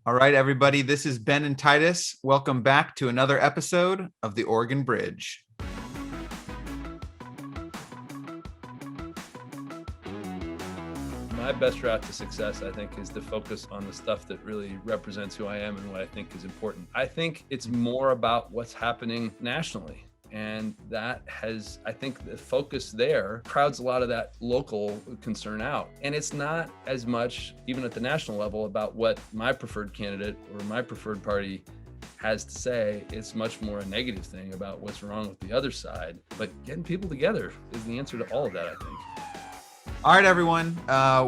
All right, everybody, this is Ben and Titus. Welcome back to another episode of the Oregon Bridge. My best route to success, I think, is to focus on the stuff that really represents who I am and what I think is important. I think it's more about what's happening nationally. And that has, I think the focus there crowds a lot of that local concern out. And it's not as much, even at the national level, about what my preferred candidate or my preferred party has to say. It's much more a negative thing about what's wrong with the other side. But getting people together is the answer to all of that, I think. All right, everyone.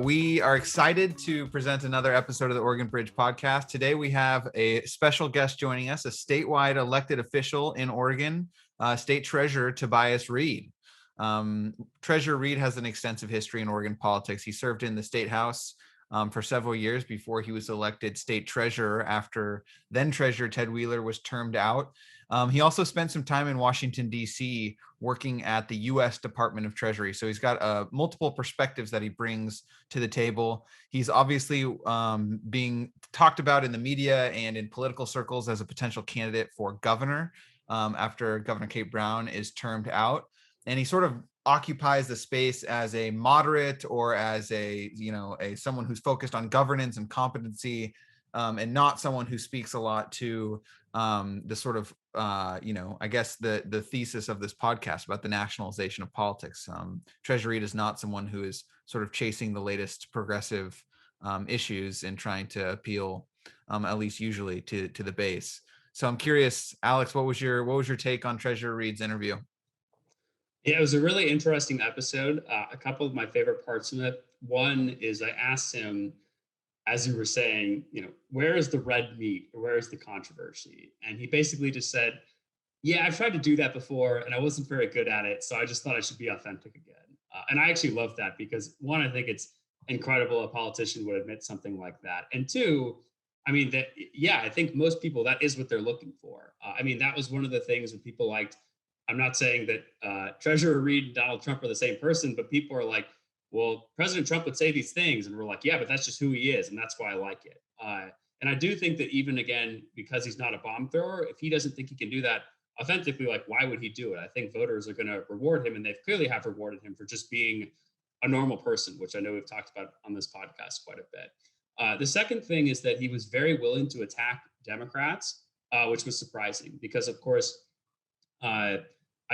We are excited to present another episode of the Oregon Bridge podcast. Today, we have a special guest joining us, a statewide elected official in Oregon, State Treasurer Tobias Read. Treasurer Read has an extensive history in Oregon politics. He served in the State House for several years before he was elected state treasurer after then Treasurer Ted Wheeler was termed out. He also spent some time in Washington, D.C., working at the U.S. Department of Treasury. So he's got multiple perspectives that he brings to the table. He's obviously being talked about in the media and in political circles as a potential candidate for governor after Governor Kate Brown is termed out. And he sort of occupies the space as a moderate or as a someone who's focused on governance and competency, and not someone who speaks a lot to the sort of I guess the thesis of this podcast about the nationalization of politics. Treasury is not someone who is sort of chasing the latest progressive issues and trying to appeal, at least usually, to the base. So I'm curious, Alex, what was your take on Treasurer Read's interview? Yeah, it was a really interesting episode. A couple of my favorite parts of it. One is I asked him, as you were saying, where is the red meat or where is the controversy? And he basically just said, yeah, I've tried to do that before and I wasn't very good at it. So I just thought I should be authentic again. And I actually love that because one, I think it's incredible a politician would admit something like that. And two, I mean, I think most people, that is what they're looking for. That was one of the things that people liked. I'm not saying that Treasurer Read and Donald Trump are the same person, but people are like, well, President Trump would say these things. And we're like, yeah, but that's just who he is. And that's why I like it. And I do think that even, again, because he's not a bomb thrower, if he doesn't think he can do that authentically, like, why would he do it? I think voters are going to reward him, and they've clearly have rewarded him for just being a normal person, which I know we've talked about on this podcast quite a bit. The second thing is that he was very willing to attack Democrats, which was surprising because, of course, I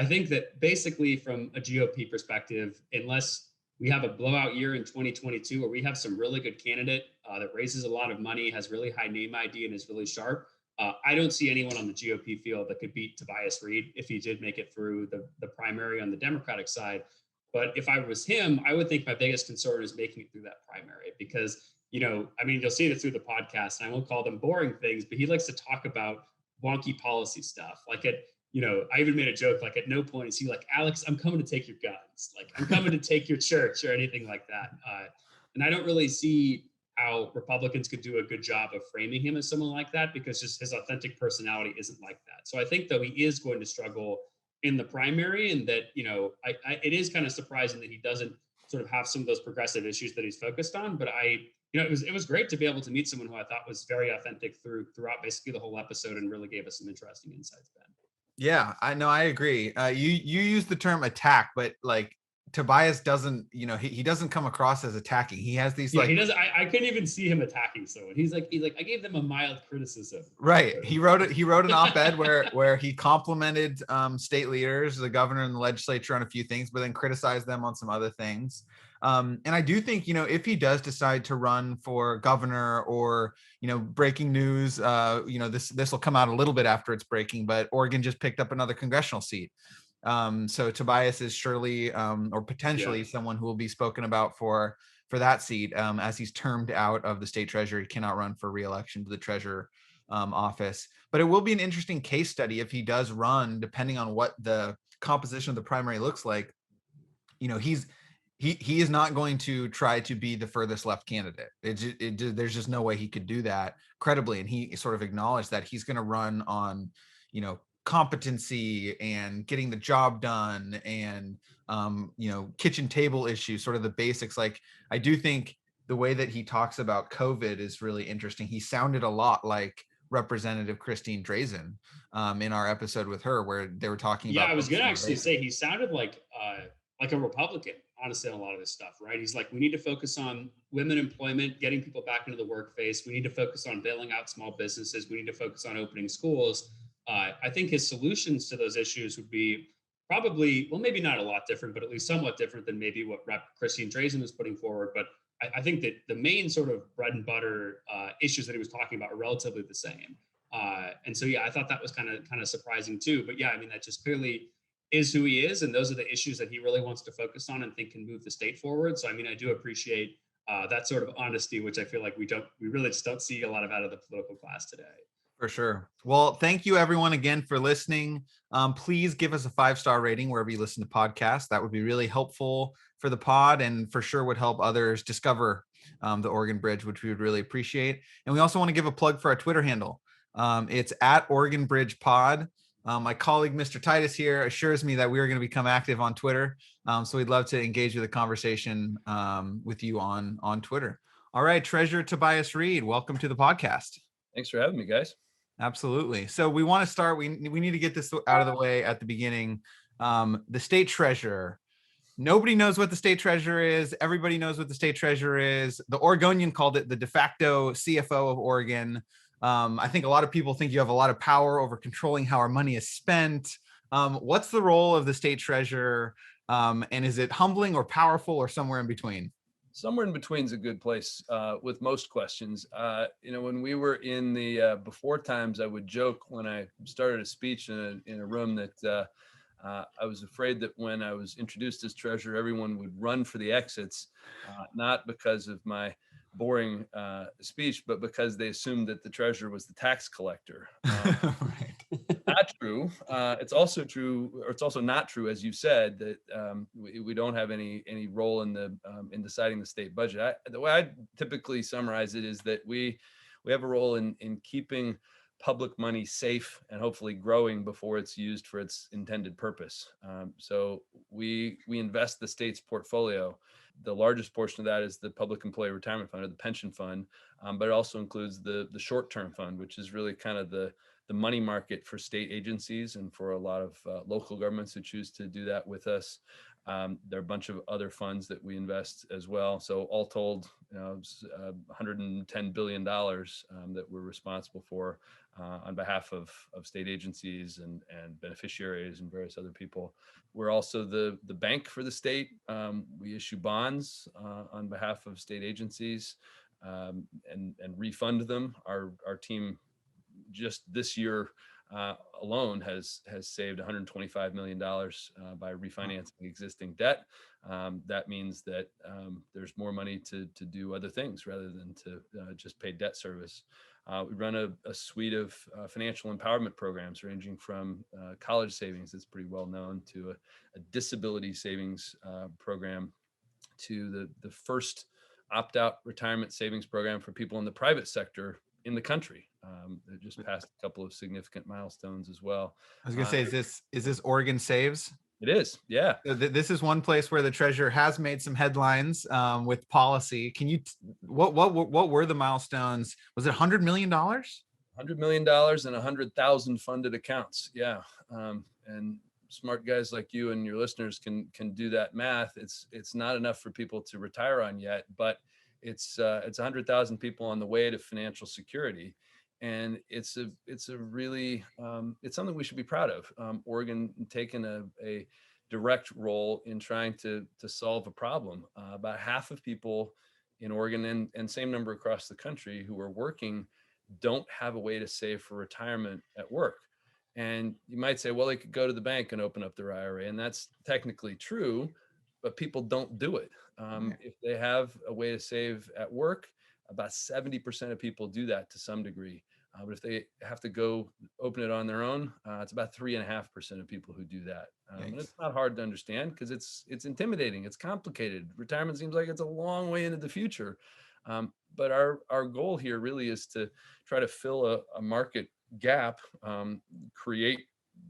think that basically from a GOP perspective, unless we have a blowout year in 2022 where we have some really good candidate that raises a lot of money, has really high name ID, and is really sharp, I don't see anyone on the GOP field that could beat Tobias Read if he did make it through the primary on the Democratic side. But if I was him, I would think my biggest concern is making it through that primary because, you'll see it through the podcast, and I won't call them boring things, but he likes to talk about wonky policy stuff. Like I even made a joke, like at no point is he like, Alex, I'm coming to take your guns. Like I'm coming to take your church or anything like that. And I don't really see how Republicans could do a good job of framing him as someone like that because just his authentic personality isn't like that. So I think though he is going to struggle in the primary, and that, it is kind of surprising that he doesn't sort of have some of those progressive issues that he's focused on. But it was great to be able to meet someone who I thought was very authentic throughout basically the whole episode and really gave us some interesting insights, Ben. Yeah, I know. I agree. You use the term attack, but like Tobias doesn't, he doesn't come across as attacking. He has these he doesn't. I couldn't even see him attacking someone. He's like, I gave them a mild criticism. Right. He wrote an op-ed where he complimented state leaders, the governor and the legislature on a few things, but then criticized them on some other things. And I do think, if he does decide to run for governor or, breaking news, this will come out a little bit after it's breaking, but Oregon just picked up another congressional seat. So Tobias is surely or potentially someone who will be spoken about for that seat, as he's termed out of the state treasury, cannot run for re-election to the treasurer office. But it will be an interesting case study if he does run, depending on what the composition of the primary looks like. He is not going to try to be the furthest left candidate. There's just no way he could do that credibly. And he sort of acknowledged that he's going to run on, competency and getting the job done and, kitchen table issues, sort of the basics. Like, I do think the way that he talks about COVID is really interesting. He sounded a lot like Representative Christine Drazen in our episode with her, where they were talking Yeah, about. I was gonna actually say he sounded like a Republican, honestly, on a lot of this stuff, right? He's like, we need to focus on women employment, getting people back into the workplace. We need to focus on bailing out small businesses. We need to focus on opening schools. I think his solutions to those issues would be probably, well, maybe not a lot different, but at least somewhat different than maybe what Rep. Christine Drazen was putting forward. But I think that the main sort of bread and butter issues that he was talking about are relatively the same. And so, yeah, I thought that was kind of surprising too. But yeah, I mean, that just clearly is who he is, and those are the issues that he really wants to focus on and think can move the state forward. So, I mean, I do appreciate that sort of honesty, which I feel like we really just don't see a lot of out of the political class today. For sure. Well, thank you everyone again for listening. Please give us a 5-star rating wherever you listen to podcasts. That would be really helpful for the pod, and for sure would help others discover the Oregon Bridge, which we would really appreciate. And we also want to give a plug for our Twitter handle. It's at Oregon Bridge Pod. My colleague, Mr. Titus here, assures me that we are going to become active on Twitter. So we'd love to engage with the conversation with you on Twitter. All right, Treasurer Tobias Read, welcome to the podcast. Thanks for having me, guys. Absolutely. So we want to start, we need to get this out of the way at the beginning. The state treasurer. Nobody knows what the state treasurer is. Everybody knows what the state treasurer is. The Oregonian called it the de facto CFO of Oregon. I think a lot of people think you have a lot of power over controlling how our money is spent. What's the role of the state treasurer? And is it humbling or powerful or somewhere in between? Somewhere in between is a good place with most questions. When we were in the before times, I would joke when I started a speech in a room that I was afraid that when I was introduced as treasurer, everyone would run for the exits, not because of my boring speech, but because they assumed that the treasurer was the tax collector. Right. Not true. It's also true, or it's also not true, as you said, that we don't have any role in deciding the state budget. The way I typically summarize it is that we have a role in keeping public money safe and hopefully growing before it's used for its intended purpose. So we invest the state's portfolio. The largest portion of that is the public employee retirement fund, or the pension fund, but it also includes the short-term fund, which is really kind of the money market for state agencies and for a lot of local governments who choose to do that with us. There are a bunch of other funds that we invest as well. So all told, $110 billion that we're responsible for on behalf of state agencies and beneficiaries and various other people. We're also the bank for the state. We issue bonds on behalf of state agencies and refund them. Our team just this year alone has saved $125 million by refinancing existing debt. That means that there's more money to do other things rather than to just pay debt service. We run a suite of financial empowerment programs ranging from college savings that's pretty well known to a disability savings program to the first opt-out retirement savings program for people in the private sector in the country. They just passed a couple of significant milestones as well. I was gonna say, is this OregonSaves? It is, yeah. So this is one place where the treasurer has made some headlines with policy. Can you, what were the milestones? Was it $100 million? $100 million and 100,000 funded accounts. Yeah. And smart guys like you and your listeners can do that math. It's not enough for people to retire on yet, but it's 100,000 people on the way to financial security. And it's a really, it's something we should be proud of. Oregon taking a direct role in trying to solve a problem. About half of people in Oregon and same number across the country who are working don't have a way to save for retirement at work. And you might say, well, they could go to the bank and open up their IRA. And that's technically true, but people don't do it. If they have a way to save at work, about 70% of people do that to some degree. But if they have to go open it on their own, it's about 3.5% of people who do that. And it's not hard to understand because it's intimidating. It's complicated. Retirement seems like it's a long way into the future. But our goal here really is to try to fill a market gap, create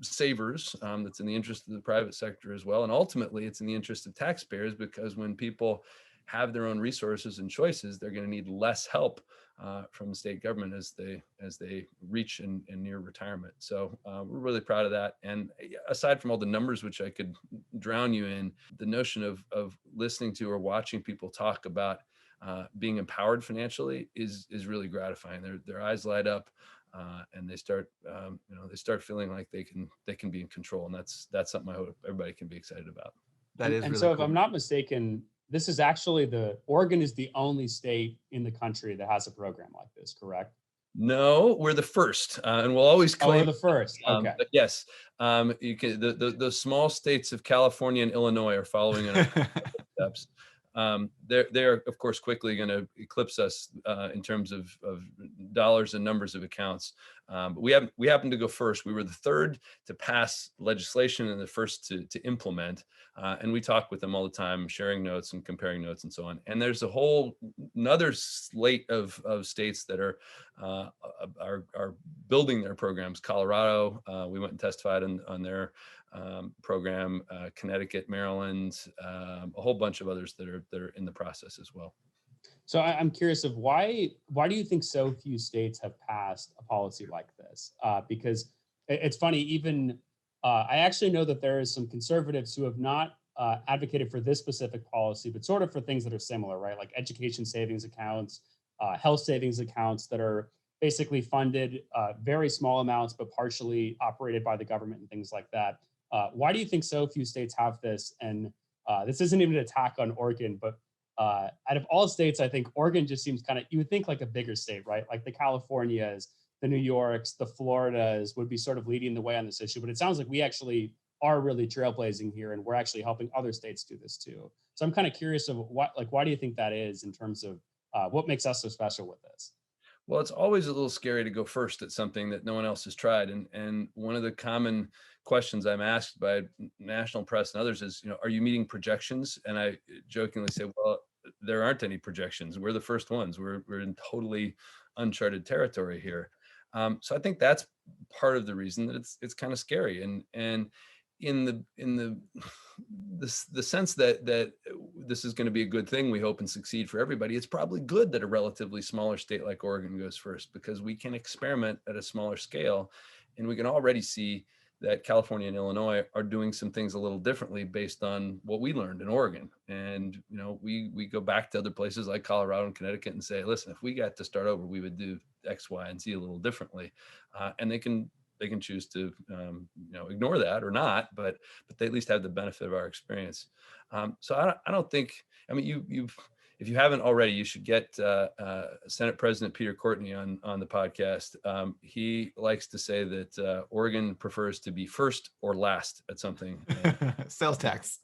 savers that's in the interest of the private sector as well. And ultimately, it's in the interest of taxpayers, because when people have their own resources and choices, they're going to need less help from the state government as they reach and near retirement. So we're really proud of that. And aside from all the numbers, which I could drown you in, the notion of listening to or watching people talk about being empowered financially is really gratifying. Their eyes light up, and they start feeling like they can be in control. And that's something I hope everybody can be excited about. That is and really so, cool. if I'm not mistaken, this is actually Oregon is the only state in the country that has a program like this, correct? No, we're the first, and we'll always claim. Oh, we're the first. Okay. But yes, you can. The small states of California and Illinois are following in our steps. They're of course quickly going to eclipse us in terms of dollars and numbers of accounts. But we happened to go first. We were the third to pass legislation and the first to implement. And we talk with them all the time, sharing notes and comparing notes and so on. And there's a whole another slate of states that are building their programs. Colorado, we went and testified on their program, Connecticut, Maryland, a whole bunch of others that are in the process as well. So I'm curious of why do you think so few states have passed a policy like this? Because it's funny, even I actually know that there is some conservatives who have not advocated for this specific policy, but sort of for things that are similar, right? Like education savings accounts, health savings accounts that are basically funded very small amounts, but partially operated by the government and things like that. Why do you think so few states have this? And this isn't even an attack on Oregon, but out of all states, I think Oregon just seems kind of, you would think like a bigger state, right? Like the Californias, the New Yorks, the Floridas would be sort of leading the way on this issue. But it sounds like we actually are really trailblazing here, and we're actually helping other states do this too. So I'm kind of curious of why do you think that is in terms of what makes us so special with this? Well, it's always a little scary to go first at something that no one else has tried. And one of the common questions I'm asked by national press and others is, are you meeting projections? And I jokingly say, well, there aren't any projections. We're the first ones. We're in totally uncharted territory here. So I think that's part of the reason that it's kind of scary. And in the sense that this is going to be a good thing, we hope, and succeed for everybody, it's probably good that a relatively smaller state like Oregon goes first, because we can experiment at a smaller scale, and we can already see that California and Illinois are doing some things a little differently based on what we learned in Oregon. And we go back to other places like Colorado and Connecticut and say, listen, if we got to start over, we would do X, Y, and Z a little differently, and they can choose to ignore that or not, but they at least have the benefit of our experience. So I don't think, I mean, if you haven't already, you should get Senate President Peter Courtney on the podcast. He likes to say that Oregon prefers to be first or last at something. Sales tax.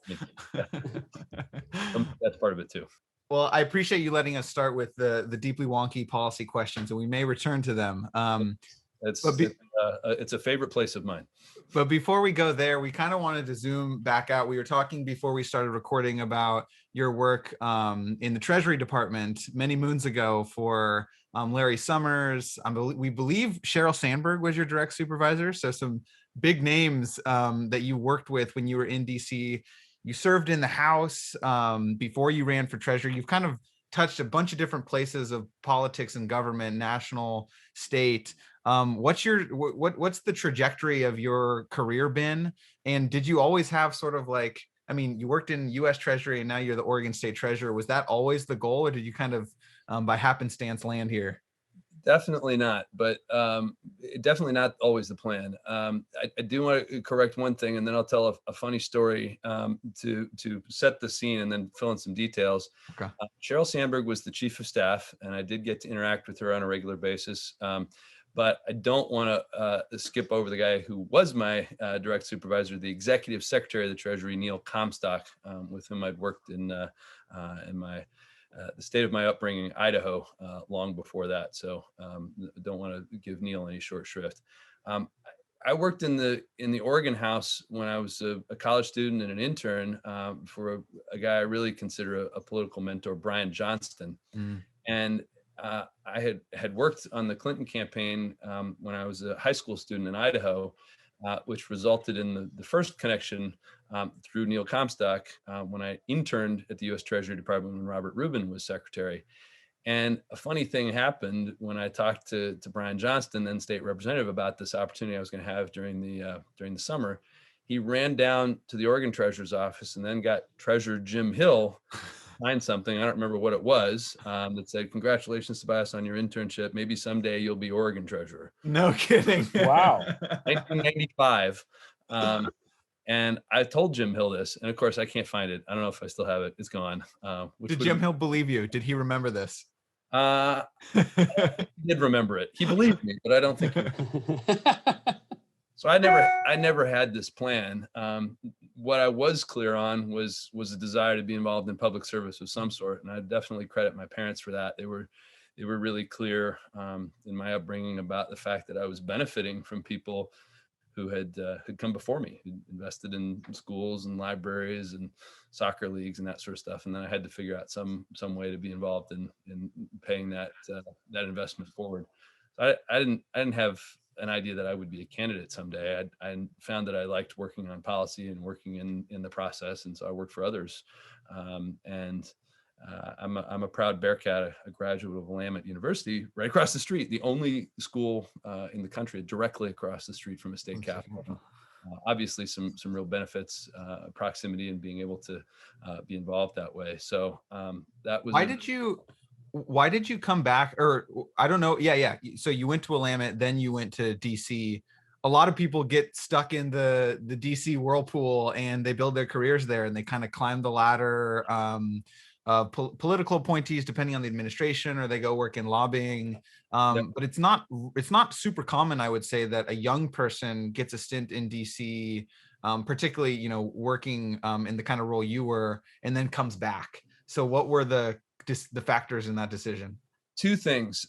That's part of it too. Well, I appreciate you letting us start with the deeply wonky policy questions, and we may return to them. It's a favorite place of mine. But before we go there, we kind of wanted to zoom back out. We were talking before we started recording about your work in the Treasury Department many moons ago for Larry Summers. We believe Sheryl Sandberg was your direct supervisor. So some big names that you worked with when you were in DC. You served in the House before you ran for Treasury. You've kind of touched a bunch of different places of politics and government, national, state. What's the trajectory of your career been? And did you always have sort of like, I mean, you worked in U.S. Treasury and now you're the Oregon State Treasurer. Was that always the goal, or did you kind of by happenstance land here? Definitely not, but definitely not always the plan. I do want to correct one thing, and then I'll tell a funny story to set the scene and then fill in some details. Okay. Sheryl Sandberg was the chief of staff, and I did get to interact with her on a regular basis. But I don't want to skip over the guy who was my direct supervisor, the executive secretary of the Treasury, Neil Comstock, with whom I'd worked in my the state of my upbringing, Idaho, long before that. So don't want to give Neil any short shrift. I worked in the Oregon House when I was a college student and an intern for a guy I really consider a political mentor, Brian Johnston. And I had worked on the Clinton campaign when I was a high school student in Idaho. which resulted in the first connection through Neil Comstock when I interned at the U.S. Treasury Department when Robert Rubin was secretary. And a funny thing happened when I talked to Brian Johnston, then state representative, about this opportunity I was going to have during the summer. He ran down to the Oregon Treasurer's office and then got Treasurer Jim Hill signed something, I don't remember what it was, that said, "Congratulations, Tobias, on your internship. Maybe someday you'll be Oregon Treasurer." No kidding. Wow. 1995. And I told Jim Hill this, and of course I can't find it. I don't know if I still have it. It's gone. Did Jim Hill believe you? Did he remember this? He did remember it. He believed me, but I don't think so. I never had this plan. What I was clear on was a desire to be involved in public service of some sort, and I definitely credit my parents for that. They were really clear in my upbringing about the fact that I was benefiting from people who had come before me, who invested in schools and libraries and soccer leagues and that sort of stuff. And then I had to figure out some way to be involved in paying that investment forward. So I didn't have an idea that I would be a candidate someday. I found that I liked working on policy and working in the process, and so I worked for others. I'm a proud Bearcat, a graduate of Willamette University, right across the street, the only school in the country directly across the street from a state capital. Obviously, some real benefits, proximity, and being able to be involved that way. So that was. Why did you come back? Or I don't know. Yeah. So you went to Willamette, then you went to DC. A lot of people get stuck in the DC whirlpool and they build their careers there, and they kind of climb the ladder. Political appointees, depending on the administration, or they go work in lobbying. But it's not super common, I would say, that a young person gets a stint in DC, particularly, working in the kind of role you were, and then comes back. So what were the factors in that decision? Two things.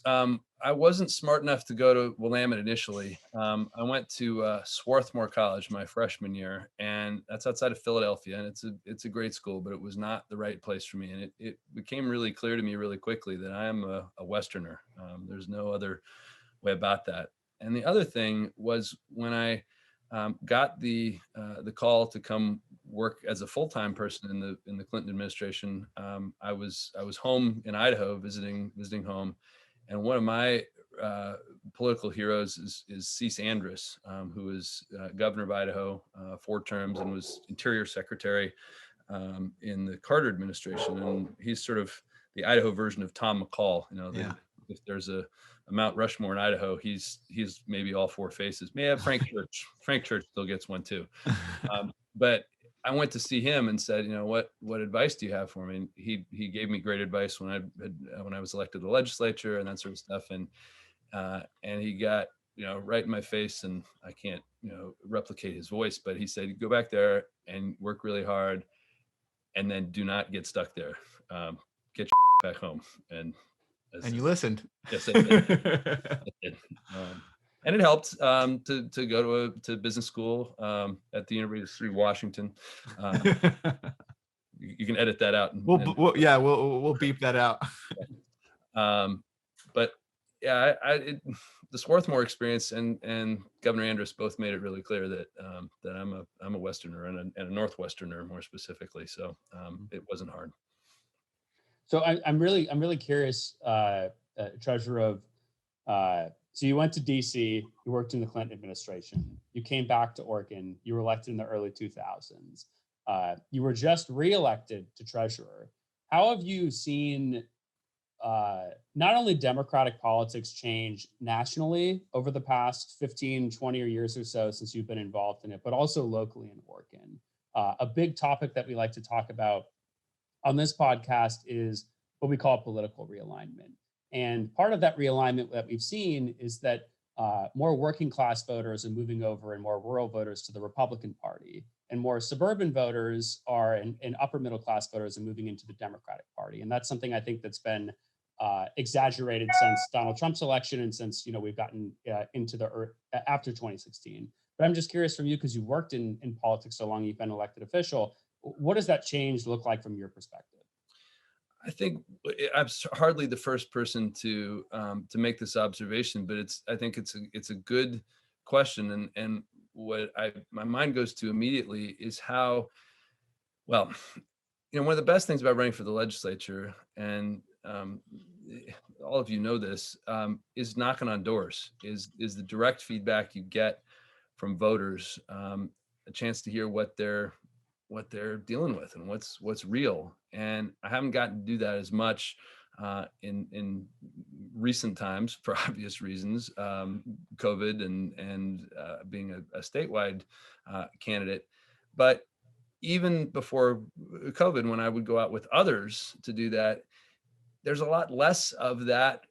I wasn't smart enough to go to Willamette initially. I went to Swarthmore College my freshman year, and that's outside of Philadelphia, and it's a great school, but it was not the right place for me. And it became really clear to me really quickly that I am a Westerner. There's no other way about that. And the other thing was when I got the call to come work as a full-time person in the Clinton administration. I was home in Idaho visiting home, and one of my political heroes is C. Andrus, who was governor of Idaho 4 terms and was Interior Secretary in the Carter administration, and he's sort of the Idaho version of Tom McCall. If there's a Mount Rushmore in Idaho, he's maybe all 4 faces. May have Frank Church. Frank Church still gets one too. But I went to see him and said, what advice do you have for me? And he gave me great advice when I was elected to the legislature and that sort of stuff. And he got right in my face, and I can't replicate his voice, but he said, go back there and work really hard, and then do not get stuck there. Get your back home. And you listened. Yes, I did. And it helped to go to business school at the University of Washington. You can edit that out. We'll beep that out. But yeah, the Swarthmore experience and Governor Andrus both made it really clear that I'm a Westerner and a Northwesterner more specifically. So it wasn't hard. So I'm really curious, Treasurer of. So you went to DC, you worked in the Clinton administration, you came back to Oregon, you were elected in the early 2000s. You were just reelected to treasurer. How have you seen not only Democratic politics change nationally over the past 15, 20 years or so since you've been involved in it, but also locally in Oregon? A big topic that we like to talk about on this podcast is what we call political realignment. And part of that realignment that we've seen is that more working class voters are moving over and more rural voters to the Republican Party, and more suburban voters and upper middle class voters are moving into the Democratic Party. And that's something I think that's been exaggerated since Donald Trump's election and since we've gotten into after 2016. But I'm just curious from you, because you've worked in politics so long, you've been an elected official. What does that change look like from your perspective? I think I'm hardly the first person to make this observation, but I think it's a good question. And my mind goes to immediately is how, well, one of the best things about running for the legislature, and all of you know this, is knocking on doors, is the direct feedback you get from voters, a chance to hear what they're dealing with and what's real. And I haven't gotten to do that as much in recent times for obvious reasons, COVID and being a statewide candidate. But even before COVID, when I would go out with others to do that, there's a lot less of that.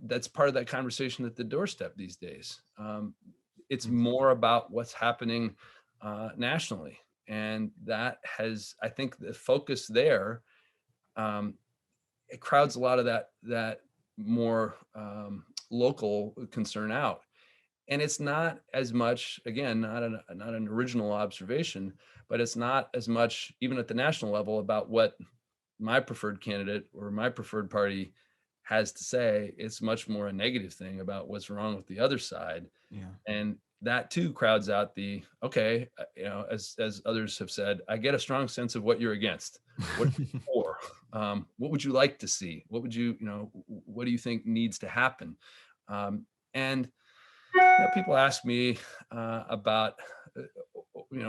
That's part of that conversation at the doorstep these days. It's more about what's happening nationally. And that has, I think the focus there, it crowds a lot of that more local concern out. And it's not as much, again, not an original observation, but it's not as much, even at the national level, about what my preferred candidate or my preferred party has to say. It's much more a negative thing about what's wrong with the other side. Yeah. And that too crowds out the, okay, as others have said, I get a strong sense of what you're against. What are you for? What would you like to see? What would what do you think needs to happen? And people ask me about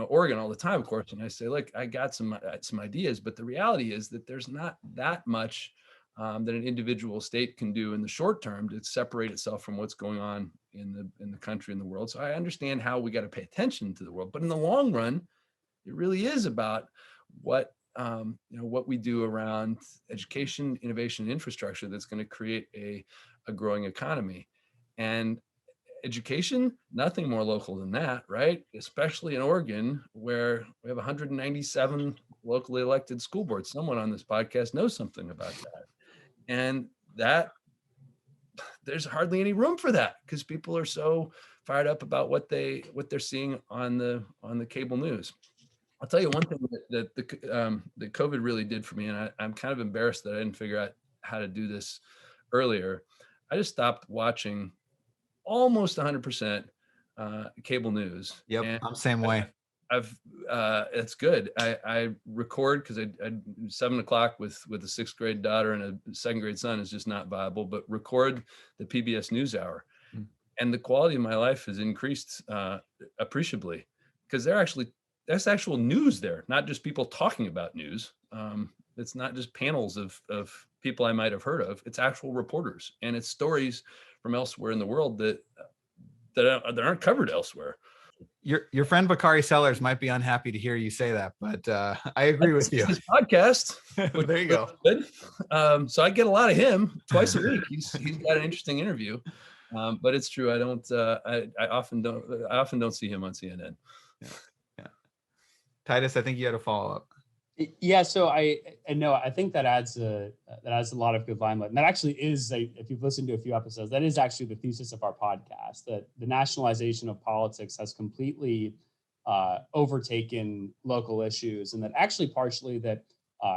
Oregon all the time, of course, and I say, look, I got some ideas, but the reality is that there's not that much that an individual state can do in the short term to separate itself from what's going on in the country and the world. So I understand how we got to pay attention to the world, but in the long run, it really is about what we do around education, innovation, and infrastructure that's going to create a growing economy. And education, nothing more local than that, right? Especially in Oregon, where we have 197 locally elected school boards. Someone on this podcast knows something about that. And that there's hardly any room for that because people are so fired up about what they're seeing on the cable news. I'll tell you one thing that COVID really did for me, and I'm kind of embarrassed that I didn't figure out how to do this earlier. I just stopped watching almost 100% cable news. Yep, and I'm same way. It's good. I record because I 7 o'clock with a 6th grade daughter and a 2nd grade son is just not viable, but record the PBS NewsHour. And the quality of my life has increased appreciably because that's actual news there, not just people talking about news. It's not just panels of people I might have heard of. It's actual reporters, and it's stories from elsewhere in the world that aren't covered elsewhere. Your friend Bakari Sellers might be unhappy to hear you say that, but I agree with you. His podcast. There you go. Good. So I get a lot of him twice a week. He's got an interesting interview, but it's true. I often don't see him on CNN. Yeah. Titus, I think you had a follow up. Yeah, so I think that adds a lot of good limelight. And that actually is, if you've listened to a few episodes, that is actually the thesis of our podcast, that the nationalization of politics has completely overtaken local issues. And that actually partially that,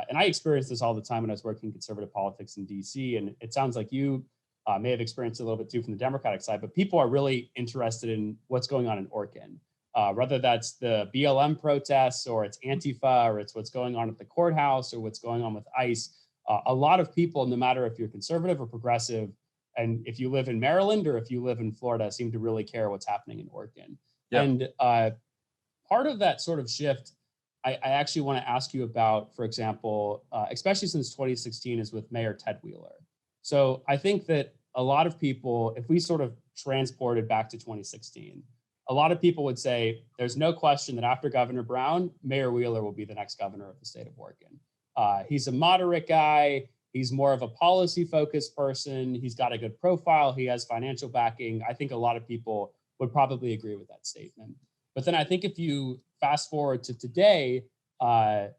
and I experienced this all the time when I was working in conservative politics in DC. And it sounds like you may have experienced it a little bit too from the Democratic side, but people are really interested in what's going on in Oregon. Whether that's the BLM protests or it's Antifa or it's what's going on at the courthouse or what's going on with ICE, a lot of people, no matter if you're conservative or progressive, and if you live in Maryland or if you live in Florida, seem to really care what's happening in Oregon. Yep. And part of that sort of shift, I actually want to ask you about, for example, especially since 2016 is with Mayor Ted Wheeler. So I think that a lot of people, if we sort of transported back to 2016, a lot of people would say there's no question that after Governor Brown, Mayor Wheeler will be the next governor of the state of Oregon. He's a moderate guy. He's more of a policy-focused person. He's got a good profile. He has financial backing. I think a lot of people would probably agree with that statement. But then I think if you fast forward to today, I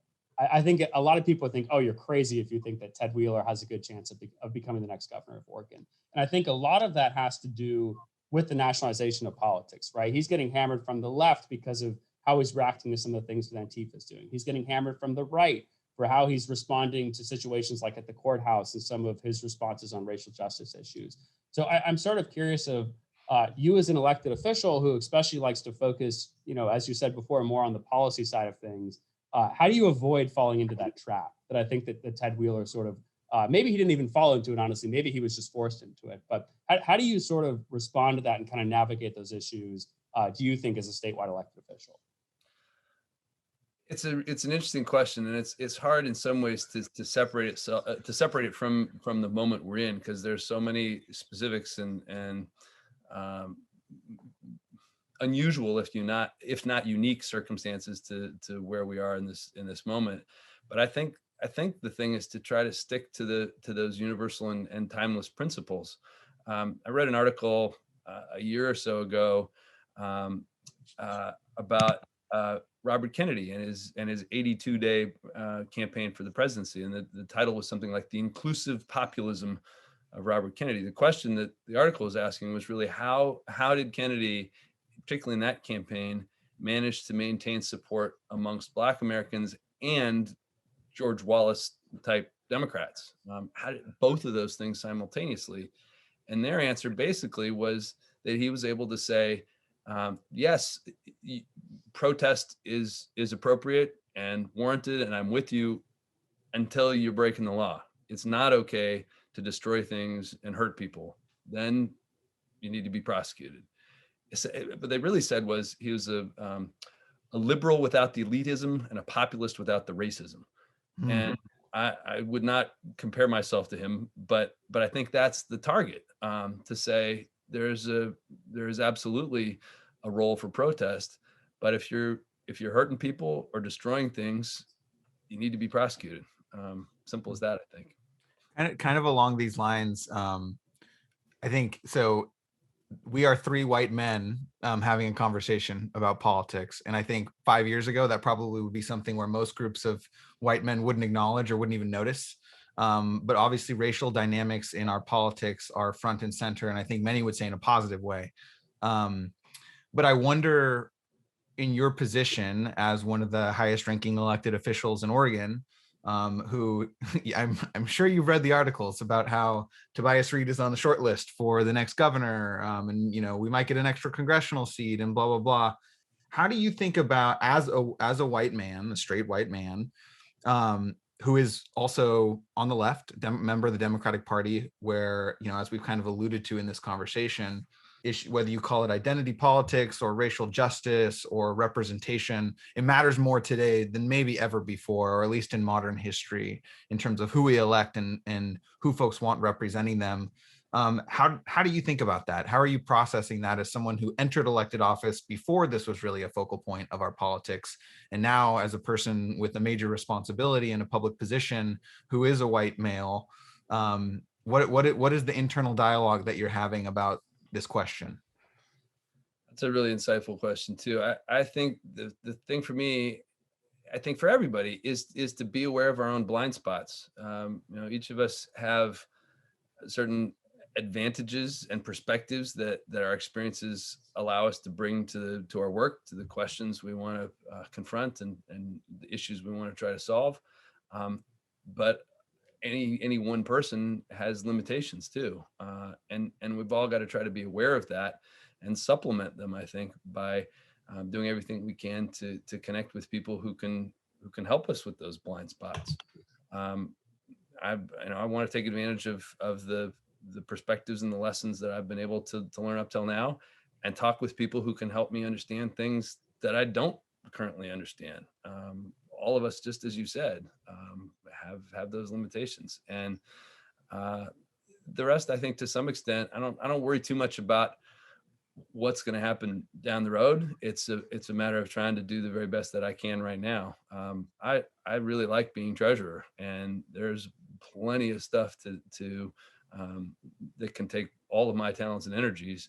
think a lot of people think, oh, you're crazy if you think that Ted Wheeler has a good chance of becoming the next governor of Oregon. And I think a lot of that has to do with the nationalization of politics, right? He's getting hammered from the left because of how he's reacting to some of the things that Antifa is doing. He's getting hammered from the right for how he's responding to situations like at the courthouse and some of his responses on racial justice issues. So I'm sort of curious of you as an elected official who especially likes to focus, as you said before, more on the policy side of things, how do you avoid falling into that trap that I think that Ted Wheeler sort of, maybe he didn't even fall into it, honestly, maybe he was just forced into it, but how do you sort of respond to that and kind of navigate those issues, do you think, as a statewide elected official? It's an interesting question, and it's hard in some ways to separate it from the moment we're in, because there's so many specifics and unusual, if not unique, circumstances to where we are in this moment. But I think the thing is to try to stick to those universal and timeless principles. I read an article a year or so ago about Robert Kennedy and his 82-day campaign for the presidency, and the title was something like "The Inclusive Populism of Robert Kennedy." The question that the article was asking was really how did Kennedy, particularly in that campaign, manage to maintain support amongst Black Americans and George Wallace type Democrats? How did both of those things simultaneously? And their answer basically was that he was able to say, yes, protest is appropriate and warranted, and I'm with you until you're breaking the law. It's not okay to destroy things and hurt people. Then you need to be prosecuted. What they really said was he was a liberal without the elitism and a populist without the racism. Mm-hmm. And I would not compare myself to him, but I think that's the target, to say there is absolutely a role for protest, but if you're hurting people or destroying things, you need to be prosecuted. Simple as that, I think. And kind of along these lines, I think so. We are three white men having a conversation about politics. And I think 5 years ago, that probably would be something where most groups of white men wouldn't acknowledge or wouldn't even notice. But obviously racial dynamics in our politics are front and center. And I think many would say in a positive way. But I wonder, in your position as one of the highest ranking elected officials in Oregon, who I'm sure you've read the articles about how Tobias Read is on the short list for the next governor, and we might get an extra congressional seat and blah blah blah. How do you think about, as a white man, a straight white man, who is also on the left, member of the Democratic Party, where as we've kind of alluded to in this conversation, whether you call it identity politics or racial justice or representation, it matters more today than maybe ever before, or at least in modern history, in terms of who we elect and who folks want representing them. How do you think about that? How are you processing that as someone who entered elected office before this was really a focal point of our politics, and now as a person with a major responsibility in a public position who is a white male? What is the internal dialogue that you're having about this question? That's a really insightful question too. I think the thing for me, I think for everybody, is to be aware of our own blind spots. Each of us have certain advantages and perspectives that our experiences allow us to bring to our work, to the questions we want to confront and the issues we want to try to solve. But any one person has limitations too. And we've all got to try to be aware of that and supplement them, I think, by doing everything we can to connect with people who can help us with those blind spots. I want to take advantage of the perspectives and the lessons that I've been able to learn up till now, and talk with people who can help me understand things that I don't currently understand. All of us, just as you said, have those limitations, and the rest, I think, to some extent, I don't worry too much about what's going to happen down the road. It's a matter of trying to do the very best that I can right now. I really like being treasurer, and there's plenty of stuff to that can take all of my talents and energies,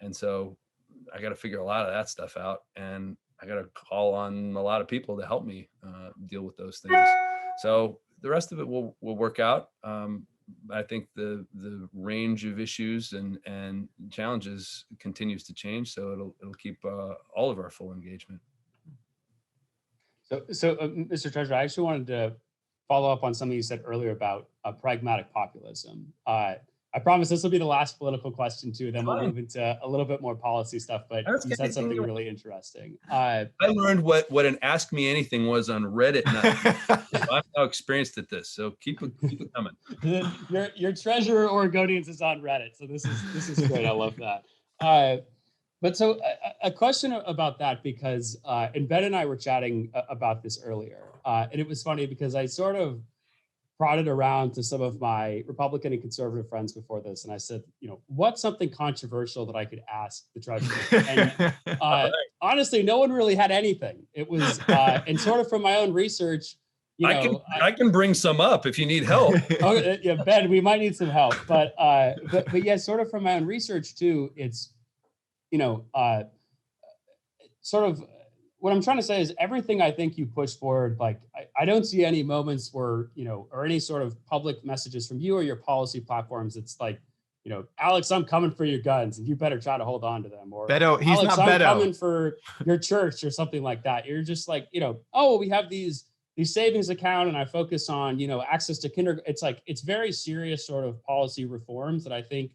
and so I got to figure a lot of that stuff out, and I got to call on a lot of people to help me deal with those things. So the rest of it will work out. I think the range of issues and challenges continues to change, so it'll keep all of our full engagement. So Mr. Treasurer, I actually wanted to follow up on something you said earlier about pragmatic populism. I promise this will be the last political question too. Then we'll move into a little bit more policy stuff. But you said something really interesting. I learned what an Ask Me Anything was on Reddit. I'm now experienced at this, so keep it coming. Your treasurer Oregonians is on Reddit, so this is great. I love that. But so a question about that, because and Ben and I were chatting about this earlier, and it was funny because I sort of prodded around to some of my Republican and conservative friends before this, and I said, what's something controversial that I could ask the treasurer? And honestly, no one really had anything. It was, and sort of from my own research, I can bring some up if you need help. Oh, yeah, Ben, we might need some help, but yeah, sort of from my own research too, it's, sort of what I'm trying to say is everything I think you push forward, like I don't see any moments where, or any sort of public messages from you or your policy platforms. It's like, Alex, I'm coming for your guns and you better try to hold on to them. Or Beto, he's Alex, not I'm Beto. coming for your church or something like that. You're just like, oh, we have these savings account and I focus on, access to kindergarten. It's like, it's very serious sort of policy reforms that I think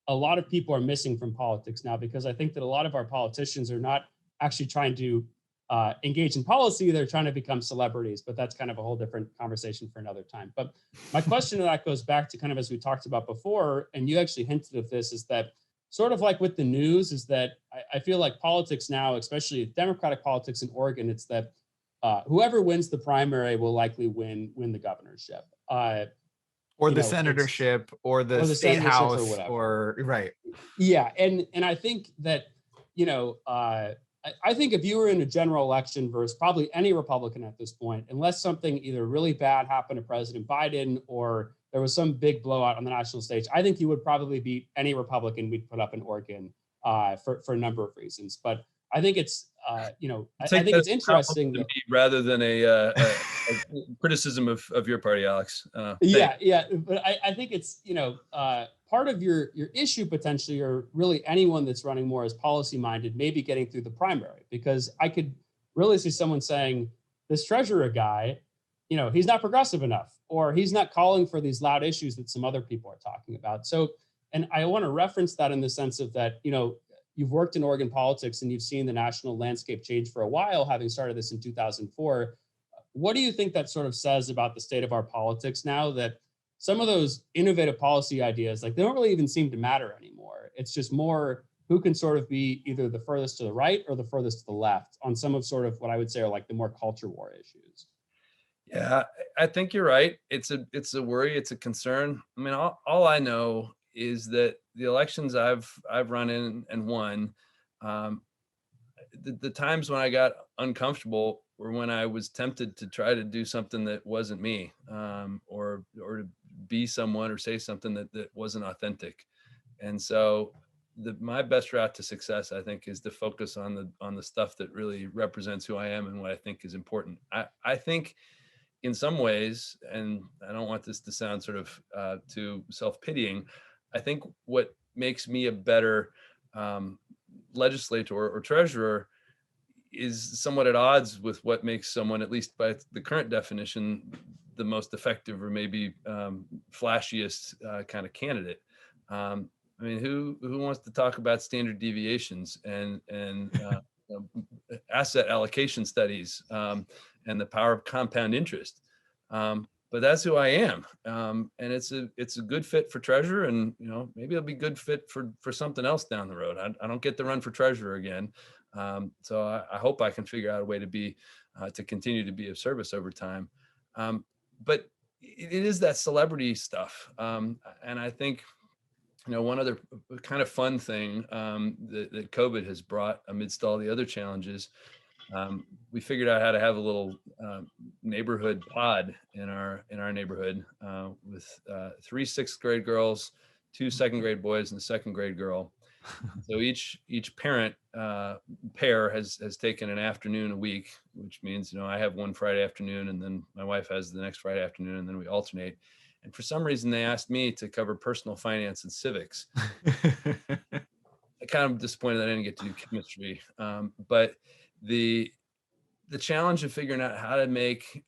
a lot of people are missing from politics now, because I think that a lot of our politicians are not actually trying to engage in policy. They're trying to become celebrities, but that's kind of a whole different conversation for another time. But my question to that goes back to kind of, as we talked about before, and you actually hinted at this, is that sort of like with the news, is that I feel like politics now, especially Democratic politics in Oregon, it's that whoever wins the primary will likely win the governorship. Or the senatorship or the state house or right. Yeah. And I think that, I think if you were in a general election versus probably any Republican at this point, unless something either really bad happened to President Biden or there was some big blowout on the national stage, I think you would probably beat any Republican we'd put up in Oregon for a number of reasons. But I think it's, I think it's interesting that, rather than a criticism of your party, Alex. Yeah. But I think it's, part of your issue potentially, or really anyone that's running more as policy minded, maybe getting through the primary, because I could really see someone saying, this treasurer guy, he's not progressive enough, or he's not calling for these loud issues that some other people are talking about. So, and I want to reference that in the sense of that, you've worked in Oregon politics and you've seen the national landscape change for a while, having started this in 2004. What do you think that sort of says about the state of our politics now, that some of those innovative policy ideas, like they don't really even seem to matter anymore? It's just more who can sort of be either the furthest to the right or the furthest to the left on some of sort of what I would say are like the more culture war issues. Yeah, I think you're right. It's a worry. It's a concern. I mean, all I know is that the elections I've run in and won, the times when I got uncomfortable were when I was tempted to try to do something that wasn't me, or to be someone or say something that wasn't authentic. And so my best route to success, I think, is to focus on the stuff that really represents who I am and what I think is important. I think in some ways, and I don't want this to sound sort of too self-pitying, I think what makes me a better legislator or treasurer is somewhat at odds with what makes someone, at least by the current definition, the most effective or maybe flashiest kind of candidate. I mean, who wants to talk about standard deviations and asset allocation studies and the power of compound interest? But that's who I am, and it's a good fit for treasurer, and maybe it'll be good fit for something else down the road. I don't get to run for treasurer again, so I hope I can figure out a way to continue to be of service over time. But it is that celebrity stuff, and I think one other kind of fun thing that COVID has brought amidst all the other challenges. We figured out how to have a little neighborhood pod in our neighborhood with 3 6th grade girls, 2 2nd grade boys, and a 2nd grade girl. So each parent pair has taken an afternoon a week, which means I have one Friday afternoon, and then my wife has the next Friday afternoon, and then we alternate. And for some reason, they asked me to cover personal finance and civics. I kind of disappointed that I didn't get to do chemistry, but the challenge of figuring out how to make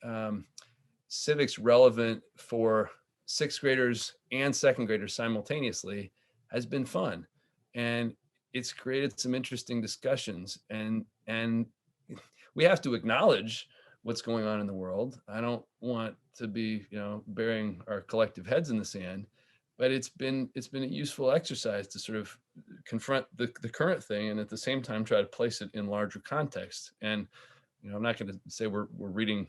civics relevant for sixth graders and second graders simultaneously has been fun. And it's created some interesting discussions, and we have to acknowledge what's going on in the world. I don't want to be, burying our collective heads in the sand, but it's been a useful exercise to sort of confront the current thing, and at the same time try to place it in larger context. And I'm not going to say we're reading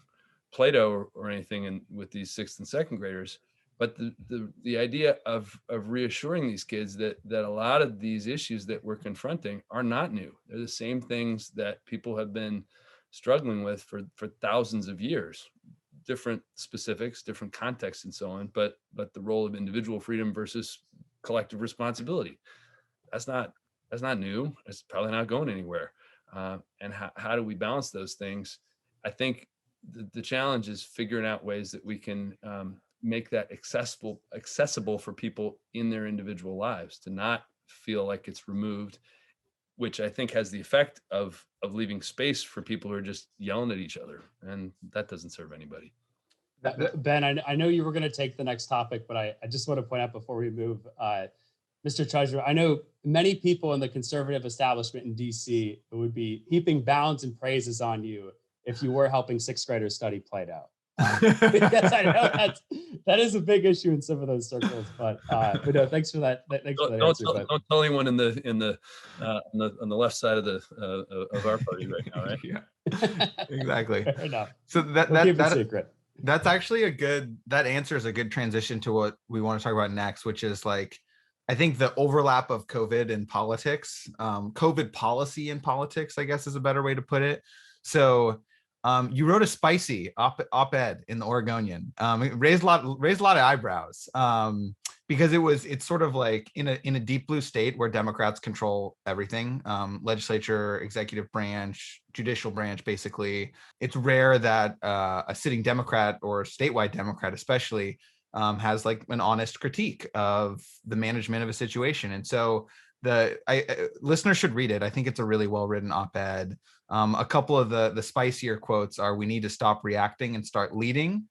Plato or anything with these sixth and second graders, but the idea of reassuring these kids that a lot of these issues that we're confronting are not new. They're the same things that people have been struggling with for thousands of years, different specifics, different contexts, and so on. But the role of individual freedom versus collective responsibility, that's not new. It's probably not going anywhere. And how do we balance those things? I think the challenge is figuring out ways that we can make that accessible for people in their individual lives, to not feel like it's removed, which I think has the effect of leaving space for people who are just yelling at each other, and that doesn't serve anybody. Ben, I know you were going to take the next topic, but I just want to point out before we move, Mr. Treasurer, I know many people in the conservative establishment in DC would be heaping bounds and praises on you if you were helping sixth graders study Plato. Because I know that is a big issue in some of those circles, but no, thanks for that. Thanks for that answer. Don't tell anyone on the left side of our party right now, right? Yeah, exactly. Fair enough. So That's secret. That's actually that answer is a good transition to what we want to talk about next, which is like, I think the overlap of COVID and politics, COVID policy and politics, I guess is a better way to put it. So you wrote a spicy op-ed in the Oregonian. It raised a lot of eyebrows because it's sort of like in a deep blue state where Democrats control everything, legislature, executive branch, judicial branch. Basically, it's rare that a sitting Democrat or statewide Democrat, especially, has like an honest critique of the management of a situation. And so listeners should read it. I think it's a really well-written op-ed. A couple of the spicier quotes are: "We need to stop reacting and start leading,"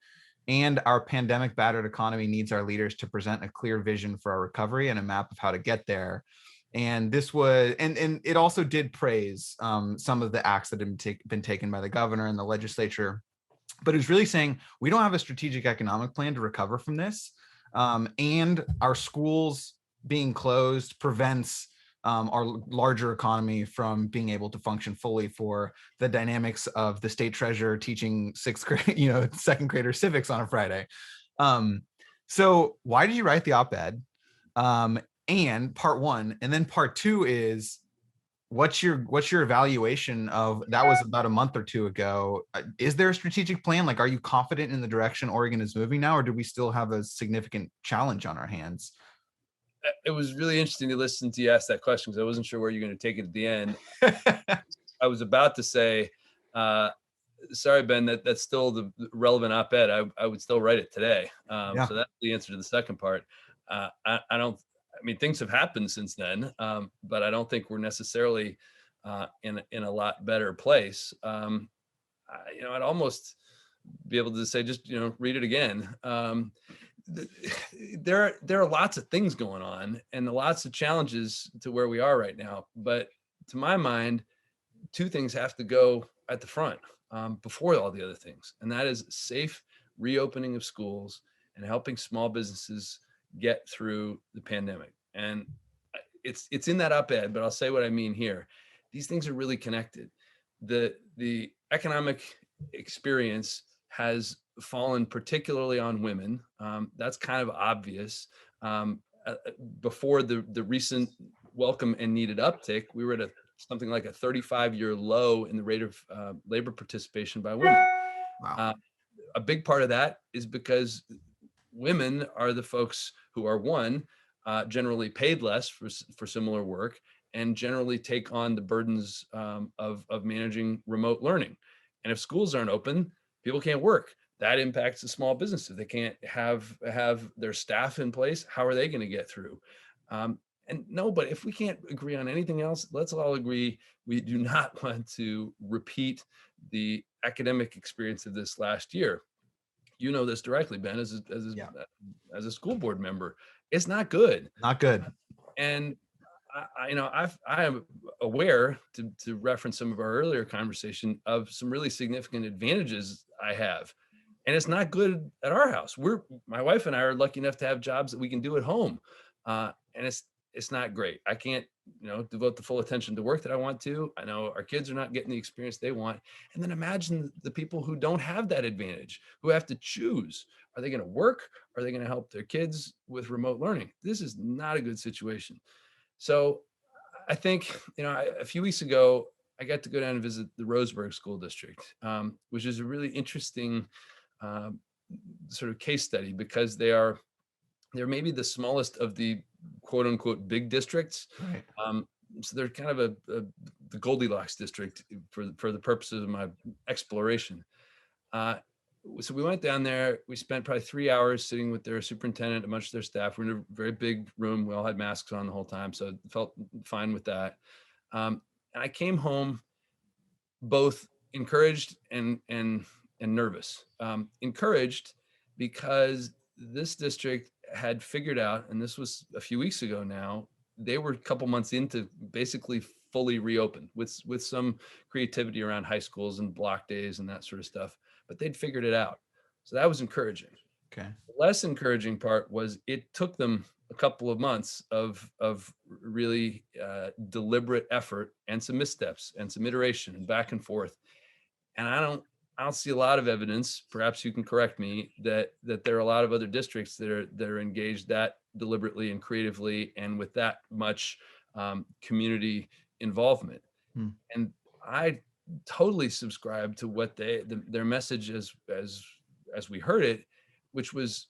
and "Our pandemic battered economy needs our leaders to present a clear vision for our recovery and a map of how to get there." And this was, and it also did praise some of the acts that had been taken by the governor and the legislature, but it's really saying we don't have a strategic economic plan to recover from this, and our schools being closed prevents our larger economy from being able to function fully for the dynamics of the state treasurer teaching sixth grade, second grader civics on a Friday. So why did you write the op-ed? And part one, and then part two is, what's your evaluation of that? Was about a month or two ago. Is there a strategic plan? Like, are you confident in the direction Oregon is moving now, or do we still have a significant challenge on our hands? It was really interesting to listen to you ask that question, because I wasn't sure where you're going to take it at the end. I was about to say, sorry, Ben, that's still the relevant op-ed. I would still write it today. So that's the answer to the second part. I mean, things have happened since then, but I don't think we're necessarily in a lot better place. I'd almost be able to say, just, read it again. There are lots of things going on and lots of challenges to where we are right now. But to my mind, two things have to go at the front before all the other things. And that is safe reopening of schools and helping small businesses get through the pandemic. And it's in that op-ed, but I'll say what I mean here. These things are really connected. The economic experience has fallen particularly on women. That's kind of obvious. Before the recent welcome and needed uptick, we were at something like a 35-year low in the rate of labor participation by women. Wow. A big part of that is because women are the folks who are, one, generally paid less for similar work, and generally take on the burdens of managing remote learning. And if schools aren't open, people can't work. That impacts the small businesses. They can't have their staff in place. How are they going to get through? But if we can't agree on anything else, let's all agree we do not want to repeat the academic experience of this last year. You know this directly, Ben, Yeah. as a school board member. It's not good. Not good. And I am aware, to reference some of our earlier conversation, of some really significant advantages I have. And it's not good at our house. My wife and I are lucky enough to have jobs that we can do at home. And it's not great. I can't, devote the full attention to work that I want to. I know our kids are not getting the experience they want. And then imagine the people who don't have that advantage, who have to choose. Are they going to work? Are they going to help their kids with remote learning? This is not a good situation. So I think, a few weeks ago, I got to go down and visit the Roseburg School District, which is a really interesting sort of case study, because they're maybe the smallest of the quote unquote big districts. Right. So they're kind of the Goldilocks district for the purposes of my exploration. So we went down there. We spent probably 3 hours sitting with their superintendent, a bunch of their staff. We're in a very big room. We all had masks on the whole time, so it felt fine with that. And I came home both encouraged and nervous. Encouraged because this district had figured out, and this was a few weeks ago now, they were a couple months into basically fully reopened with some creativity around high schools and block days and that sort of stuff, but they'd figured it out. So that was encouraging. Okay. The less encouraging part was it took them a couple of months of really deliberate effort and some missteps and some iteration and back and forth. And I don't see a lot of evidence, perhaps you can correct me, that there are a lot of other districts that are engaged that deliberately and creatively and with that much community involvement. And I totally subscribe to what their message as we heard it, which was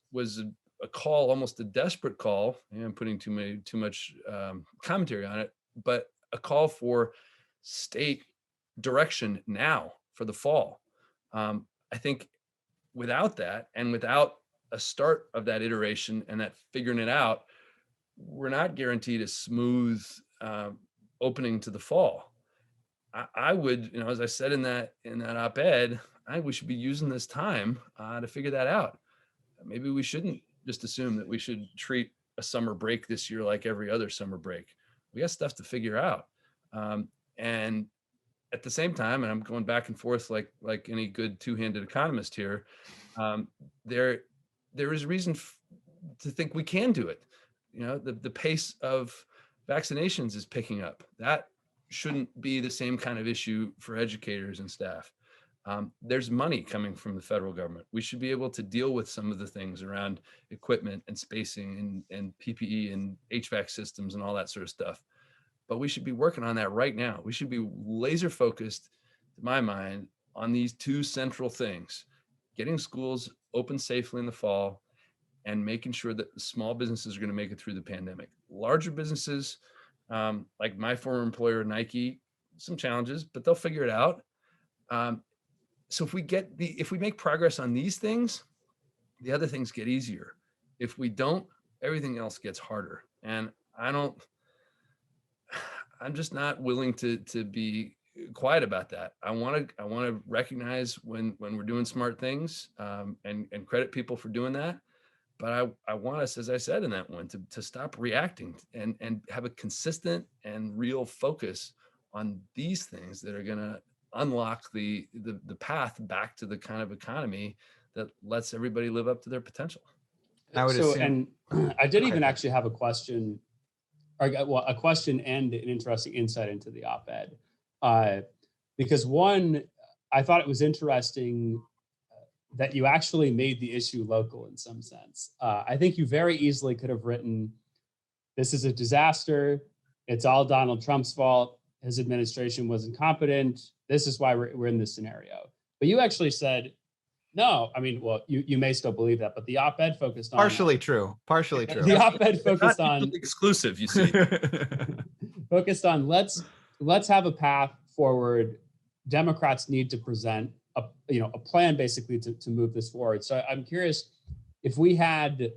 a call, almost a desperate call. I'm putting too much commentary on it, but a call for state direction now for the fall. I think without that, and without a start of that iteration and that figuring it out, we're not guaranteed a smooth opening to the fall. I would, as I said in that op-ed, I think we should be using this time to figure that out. Maybe we shouldn't just assume that we should treat a summer break this year like every other summer break. We got stuff to figure out. And at the same time, and I'm going back and forth like any good two-handed economist here, there is reason to think we can do it. The pace of vaccinations is picking up. That shouldn't be the same kind of issue for educators and staff. There's money coming from the federal government. We should be able to deal with some of the things around equipment and spacing and PPE and HVAC systems and all that sort of stuff. But we should be working on that right now. We should be laser focused, to my mind, on these two central things: getting schools open safely in the fall and making sure that small businesses are going to make it through the pandemic. Larger businesses, like my former employer, Nike, some challenges, but they'll figure it out. So if we make progress on these things, the other things get easier. If we don't, everything else gets harder. And I'm just not willing to be quiet about that. I want to recognize when we're doing smart things, and credit people for doing that. But I want us, as I said in that one, to stop reacting and have a consistent and real focus on these things that are going to unlock the path back to the kind of economy that lets everybody live up to their potential. I would assume. And I did even actually have a question, and an interesting insight into the op-ed. Because one, I thought it was interesting that you actually made the issue local in some sense. I think you very easily could have written, this is a disaster. It's all Donald Trump's fault. His administration was incompetent. This is why we're in this scenario. But you actually said, no, I mean, well, you may still believe that, but the op-ed focused on— Partially true. The op-ed focused on— exclusive, you see. Focused on let's have a path forward. Democrats need to present a plan basically to move this forward. So I'm curious if we had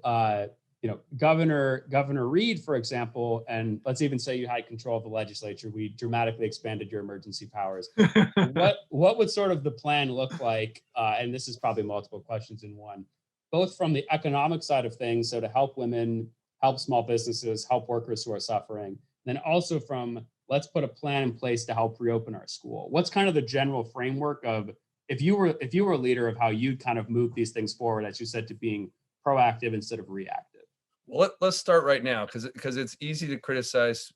Governor Read, for example, and let's even say you had control of the legislature, we dramatically expanded your emergency powers. What would sort of the plan look like? And this is probably multiple questions in one, both from the economic side of things, so to help women, help small businesses, help workers who are suffering, then also from let's put a plan in place to help reopen our school. What's kind of the general framework of if you were a leader of how you'd kind of move these things forward, as you said, to being proactive instead of reactive? Well, let's start right now because it's easy to criticize,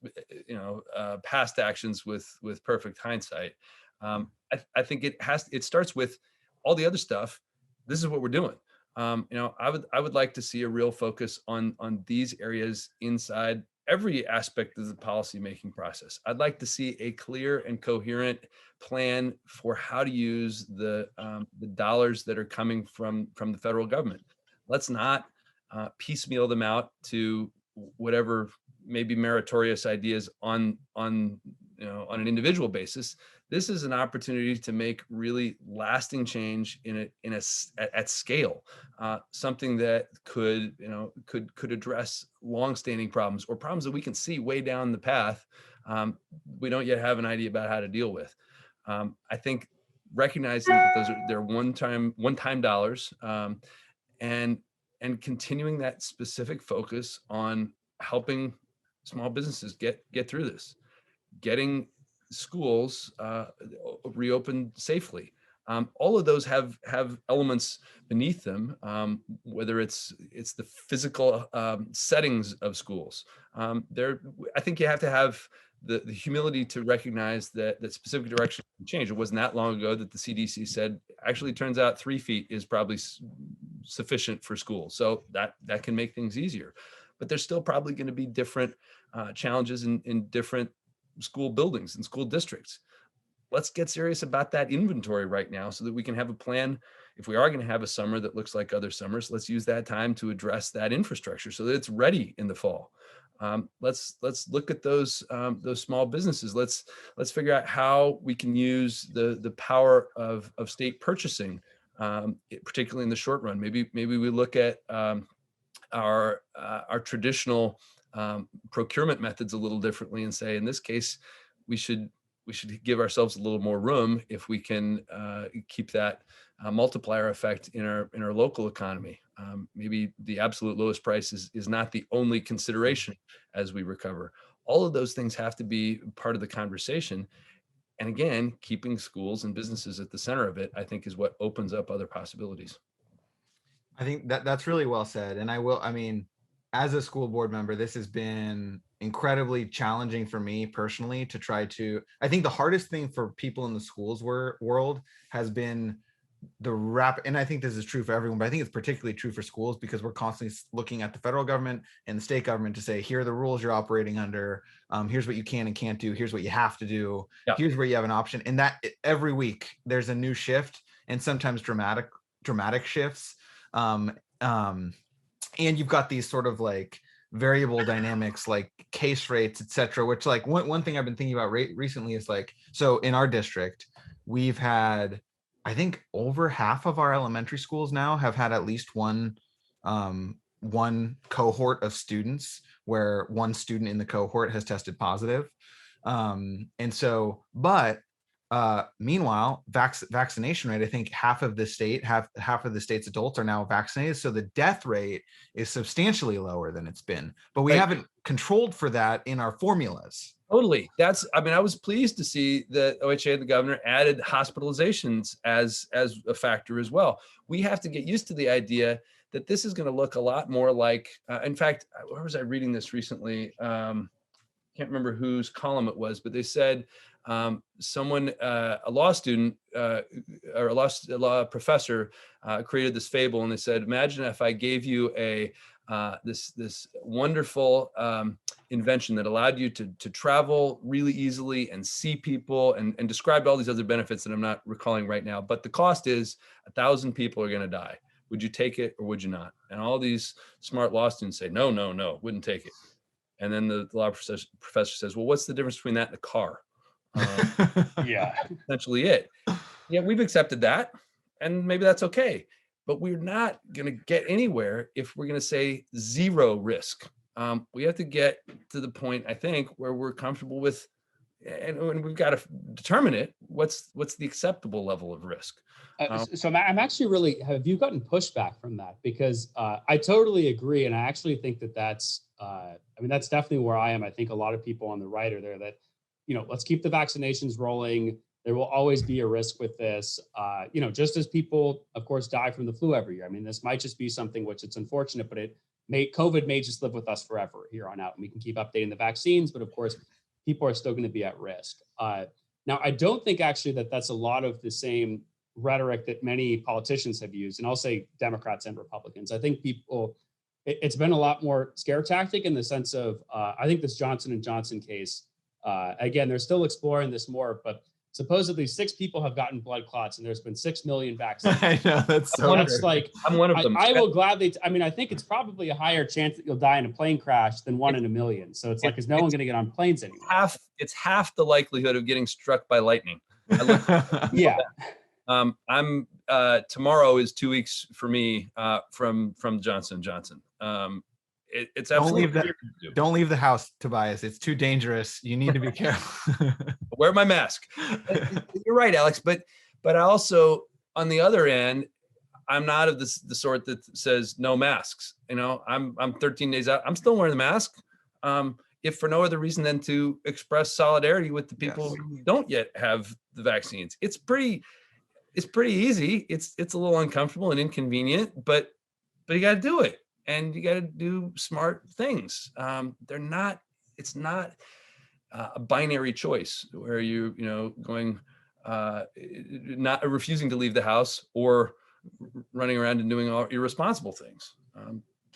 past actions with perfect hindsight. I think it starts with all the other stuff. This is what we're doing. I would like to see a real focus on these areas inside every aspect of the policymaking process. I'd like to see a clear and coherent plan for how to use the dollars that are coming from the federal government. Let's not piecemeal them out to whatever maybe meritorious ideas on an individual basis. This is an opportunity to make really lasting change at scale, something that could address longstanding problems or problems that we can see way down the path. We don't yet have an idea about how to deal with. I think recognizing that they're one-time dollars, and continuing that specific focus on helping small businesses get through this, getting schools reopened safely. All of those have elements beneath them, whether it's the physical settings of schools. I think you have to have the humility to recognize that specific direction can change. It wasn't that long ago that the CDC said, actually, it turns out 3 feet is probably sufficient for schools. So that can make things easier. But there's still probably going to be different challenges in different school buildings and school districts. Let's get serious about that inventory right now so that we can have a plan. If we are going to have a summer that looks like other summers, let's use that time to address that infrastructure so that it's ready in the fall. Let's look at those small businesses. Let's figure out how we can use the power of state purchasing, particularly in the short run. Maybe we look at our traditional procurement methods a little differently and say, in this case, we should give ourselves a little more room if we can keep that multiplier effect in our local economy. Maybe the absolute lowest price is not the only consideration as we recover. All of those things have to be part of the conversation. And again, keeping schools and businesses at the center of it, I think, is what opens up other possibilities. I think that's really well said. And as a school board member, this has been incredibly challenging for me personally to try to, I think the hardest thing for people in the schools world has been and I think this is true for everyone, but I think it's particularly true for schools because we're constantly looking at the federal government and the state government to say, here are the rules you're operating under. Here's what you can and can't do. Here's what you have to do. Yeah. Here's where you have an option. And that every week there's a new shift, and sometimes dramatic shifts. And you've got these sort of like variable dynamics like case rates, et cetera, which like one thing I've been thinking about recently is like, so in our district, we've had, I think over half of our elementary schools now have had at least one cohort of students where one student in the cohort has tested positive. Meanwhile, vaccination rate, I think half of the state's adults are now vaccinated. So the death rate is substantially lower than it's been, but we haven't controlled for that in our formulas. Totally. I was pleased to see that OHA and the governor added hospitalizations as a factor as well. We have to get used to the idea that this is going to look a lot more like, in fact, where was I reading this recently? Can't remember whose column it was, but they said someone, a law student or a law professor created this fable, and they said, imagine if I gave you this wonderful invention that allowed you to travel really easily and see people and described all these other benefits that I'm not recalling right now. But the cost is 1,000 people are going to die. Would you take it or would you not? And all these smart law students say, no, wouldn't take it. And then the law professor says, well, what's the difference between that and a car? Yeah, essentially it. Yeah, we've accepted that, and maybe that's okay. but we're not going to get anywhere if we're going to say zero risk. We have to get to the point, I think, where we're comfortable with, and we've got to determine it. What's the acceptable level of risk? So I'm actually really, have you gotten pushback from that? Because I totally agree. And I actually think that's definitely where I am. I think a lot of people on the right are there that, let's keep the vaccinations rolling. There will always be a risk with this, just as people, of course, die from the flu every year. I mean, this might just be something which it's unfortunate, but COVID may just live with us forever here on out. And we can keep updating the vaccines, but of course, people are still going to be at risk. Now, I don't think actually that's a lot of the same rhetoric that many politicians have used, and I'll say Democrats and Republicans. I think it's been a lot more scare tactic in the sense of, I think this Johnson & Johnson case, again, they're still exploring this more, but supposedly 6 people have gotten blood clots and there's been 6 million vaccines. I know, that's so that's like, I'm one of them. I will gladly, I think it's probably a higher chance that you'll die in a plane crash than 1 in a million. So it's like, is no one going to get on planes anymore? It's half the likelihood of getting struck by lightning. Yeah. I'm tomorrow is 2 weeks for me from Johnson & Johnson. It's absolutely don't leave the house, Tobias. It's too dangerous. You need to be careful. Wear my mask. You're right, Alex. But I also, on the other end, I'm not of the sort that says no masks. I'm 13 days out. I'm still wearing the mask. If for no other reason than to express solidarity with the people who don't yet have the vaccines. It's pretty easy. It's a little uncomfortable and inconvenient, but you got to do it. And you got to do smart things. It's not a binary choice where going, not refusing to leave the house or running around and doing all irresponsible things.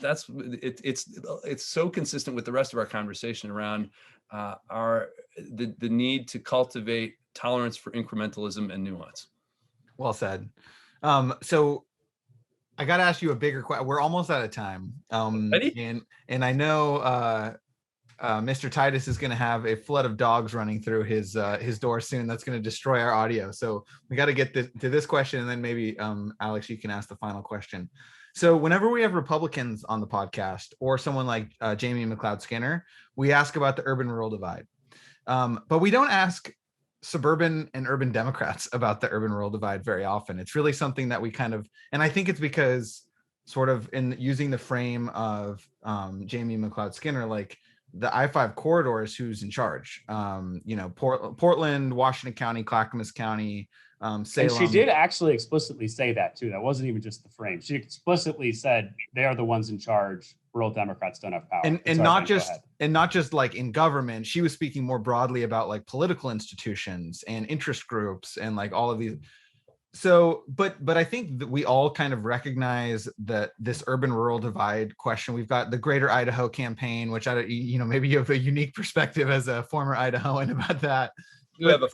It's so consistent with the rest of our conversation around the need to cultivate tolerance for incrementalism and nuance. Well said. So I got to ask you a bigger question. We're almost out of time. And I know Mr. Titus is going to have a flood of dogs running through his door soon. That's going to destroy our audio. So we got to get to this question, and then maybe Alex, you can ask the final question. So whenever we have Republicans on the podcast or someone like Jamie McLeod Skinner, we ask about the urban-rural divide, but we don't ask suburban and urban Democrats about the urban-rural divide very often. It's really something that we and I think it's because sort of in using the frame of Jamie McLeod Skinner, like the I-5 corridor is who's in charge. Portland, Washington County, Clackamas County, Salem. And she did actually explicitly say that too. That wasn't even just the frame. She explicitly said they are the ones in charge. Rural Democrats don't have power. And not just like in government. She was speaking more broadly about like political institutions and interest groups and like all of these. So, but I think that we all kind of recognize that this urban-rural divide question. We've got the Greater Idaho campaign, which maybe you have a unique perspective as a former Idahoan about that. You have a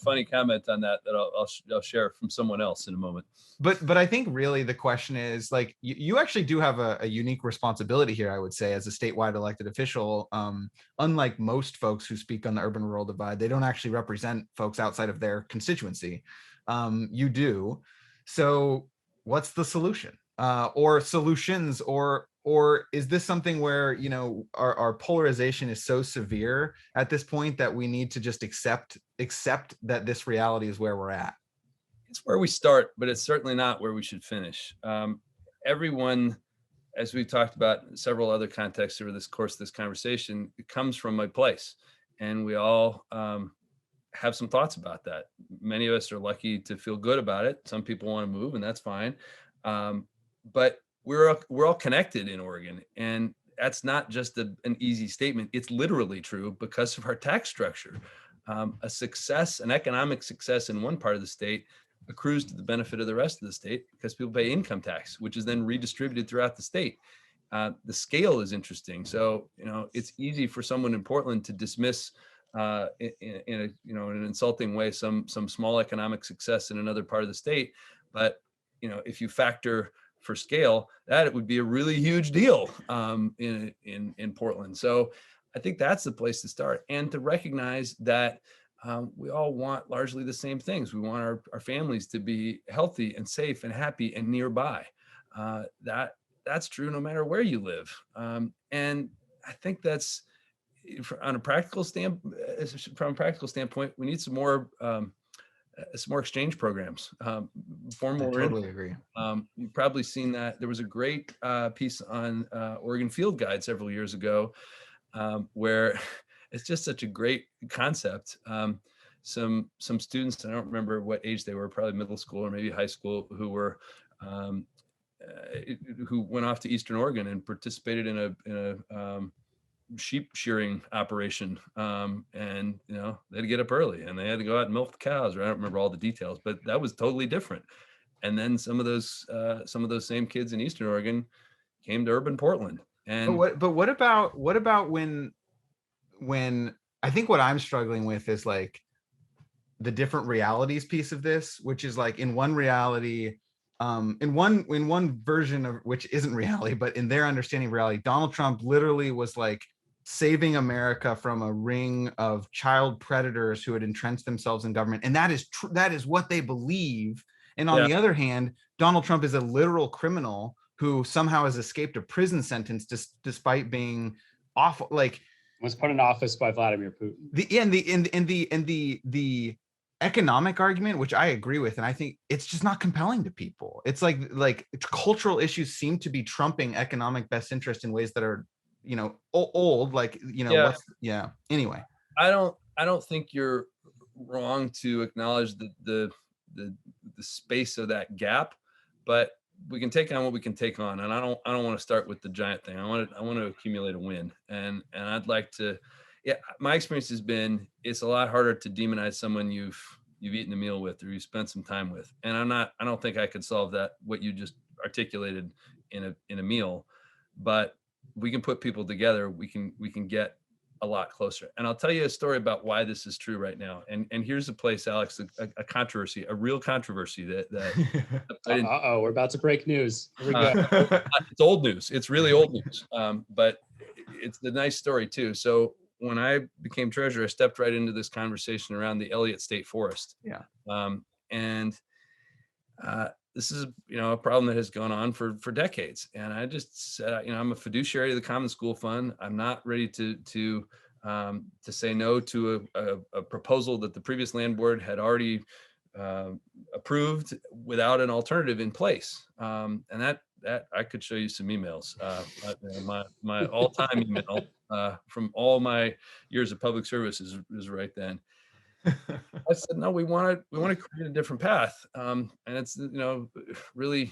funny comment on that I'll share from someone else in a moment. But I think really the question is like you actually do have a unique responsibility here, I would say, as a statewide elected official. Unlike most folks who speak on the urban-rural divide, they don't actually represent folks outside of their constituency. You do. So what's the solution or solutions, or is this something where, our polarization is so severe at this point that we need to just accept that this reality is where we're at? It's where we start, but it's certainly not where we should finish. Everyone, as we talked about in several other contexts over this course of this conversation, it comes from a place, and we all have some thoughts about that. Many of us are lucky to feel good about it. Some people want to move, and that's fine. But we're all connected in Oregon, and that's not just an easy statement. It's literally true because of our tax structure. An economic success in one part of the state accrues to the benefit of the rest of the state because people pay income tax, which is then redistributed throughout the state. The scale is interesting. So, it's easy for someone in Portland to dismiss in an insulting way some small economic success in another part of the state. But, if you factor for scale, that it would be a really huge deal in Portland. So I think that's the place to start, and to recognize that we all want largely the same things. We want our families to be healthy and safe and happy and nearby. That's true no matter where you live. And I think that's on a practical from a practical standpoint, we need some more exchange programs. Form I more totally agree. You've probably seen that there was a great piece on Oregon Field Guide several years ago, where it's just such a great concept. Some students, I don't remember what age they were, probably middle school or maybe high school, who went off to Eastern Oregon and participated in a sheep shearing operation, and they had to get up early and they had to go out and milk the cows, or I don't remember all the details, but that was totally different. And then some of those same kids in Eastern Oregon came to urban Portland. And what about when I think what I'm struggling with is like the different realities piece of this, which is like in one reality, in one version of which isn't reality, but in their understanding of reality, Donald Trump literally was like saving America from a ring of child predators who had entrenched themselves in government, and that is what they believe. And on the other hand, Donald Trump is a literal criminal who somehow has escaped a prison sentence despite being awful. Like, was put in office by Vladimir Putin. The economic argument, which I agree with, and I think it's just not compelling to people. It's like cultural issues seem to be trumping economic best interest in ways that are, old. Like, Anyway, I don't think you're wrong to acknowledge the space of that gap, but we can take on what we can take on, and I don't want to start with the giant thing. I want to accumulate a win, and I'd like to. Yeah, my experience has been it's a lot harder to demonize someone you've eaten a meal with or you spent some time with, and I don't think I could solve that what you just articulated in a meal, but we can put people together. We can get a lot closer. And I'll tell you a story about why this is true right now. And here's a place, Alex, a controversy, a real controversy that we're about to break news. Here we go. It's old news. It's really old news. But it's the nice story too. So when I became treasurer, I stepped right into this conversation around the Elliott State Forest. Yeah. This is, a problem that has gone on for decades. And I just said, I'm a fiduciary of the Common School Fund. I'm not ready to say no to a proposal that the previous land board had already approved without an alternative in place. And that I could show you some emails. My all-time email from all my years of public service is right then. I said, no, we want to create a different path. And it's, really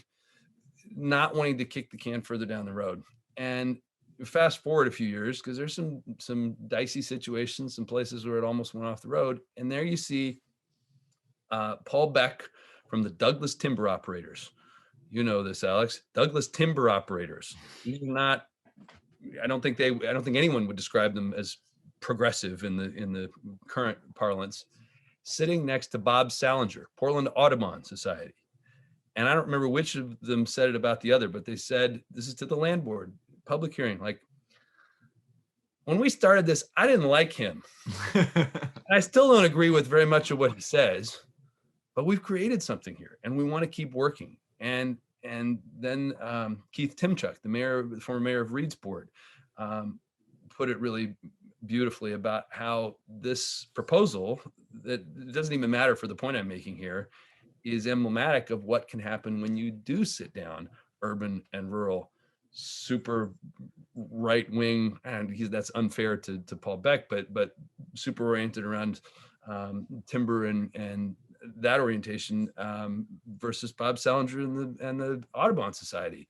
not wanting to kick the can further down the road. And fast forward a few years, because there's some dicey situations, some places where it almost went off the road. And there you see Paul Beck from the Douglas Timber Operators. You know this, Alex. Douglas Timber Operators. These are not, I don't think anyone would describe them as progressive in the current parlance, sitting next to Bob Salinger, Portland Audubon Society. And I don't remember which of them said it about the other, but they said, this is to the land board, public hearing. Like, when we started this, I didn't like him. I still don't agree with very much of what he says, but we've created something here and we want to keep working. And then Keith Timchuk, the former mayor of Reedsport, put it really beautifully about how this proposal, that it doesn't even matter for the point I'm making here, is emblematic of what can happen when you do sit down urban and rural, super right wing, and that's unfair to Paul Beck, but super oriented around timber and that orientation versus Bob Salinger and the Audubon Society.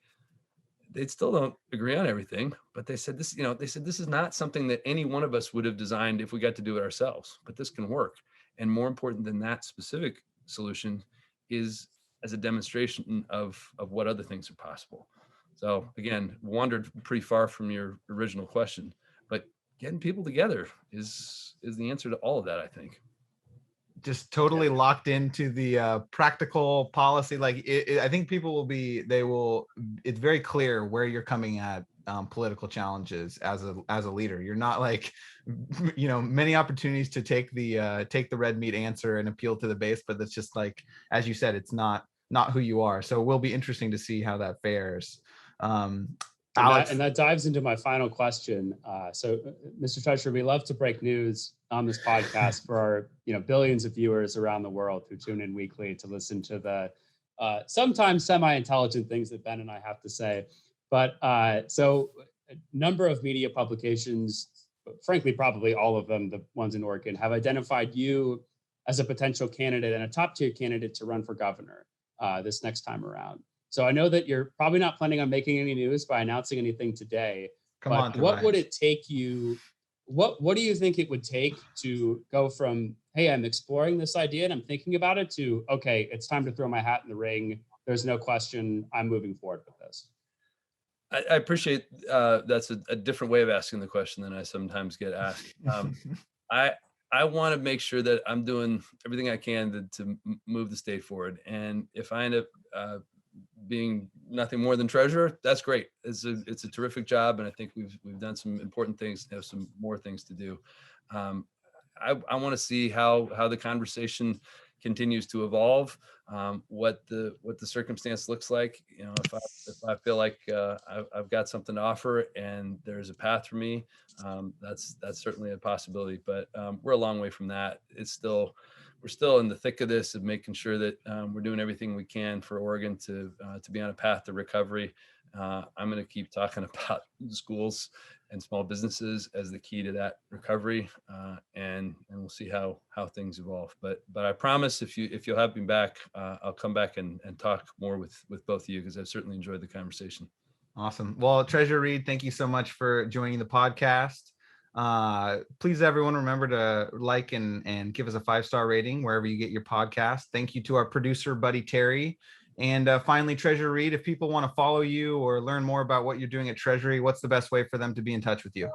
They still don't agree on everything, but they said this, this is not something that any one of us would have designed if we got to do it ourselves, but this can work. And more important than that specific solution is as a demonstration of what other things are possible. So again, wandered pretty far from your original question, but getting people together is the answer to all of that, I think. Just totally locked into the practical policy. Like I think people it's very clear where you're coming at political challenges as a leader. You're not like, many opportunities to take the red meat answer and appeal to the base, but that's just like, as you said, it's not who you are. So it will be interesting to see how that fares. Alex, and that dives into my final question. So, Mr. Treasurer, we love to break news on this podcast for our billions of viewers around the world who tune in weekly to listen to the sometimes semi-intelligent things that Ben and I have to say. But so a number of media publications, frankly, probably all of them, the ones in Oregon, have identified you as a potential candidate and a top tier candidate to run for governor this next time around. So I know that you're probably not planning on making any news by announcing anything today. What would it take you? What do you think it would take to go from, hey, I'm exploring this idea and I'm thinking about it, to, okay, it's time to throw my hat in the ring. There's no question, I'm moving forward with this. I appreciate that's a different way of asking the question than I sometimes get asked. I want to make sure that I'm doing everything I can to move the state forward. And if I end up being nothing more than treasurer, that's great. It's a terrific job, and I think we've done some important things and have some more things to do. I want to see how the conversation continues to evolve, what the circumstance looks like. If I feel like I've got something to offer and there's a path for me, that's certainly a possibility. But we're a long way from that. We're still in the thick of this, of making sure that we're doing everything we can for Oregon to be on a path to recovery. I'm going to keep talking about schools and small businesses as the key to that recovery, and we'll see how things evolve. But I promise, if you'll have me back, I'll come back and talk more with both of you, because I've certainly enjoyed the conversation. Awesome. Well, Treasurer Read, thank you so much for joining the podcast. Please, everyone, remember to like and give us a 5-star rating wherever you get your podcast. Thank you to our producer, buddy Terry. And finally, Treasurer Read, if people want to follow you or learn more about what you're doing at Treasury, what's the best way for them to be in touch with you?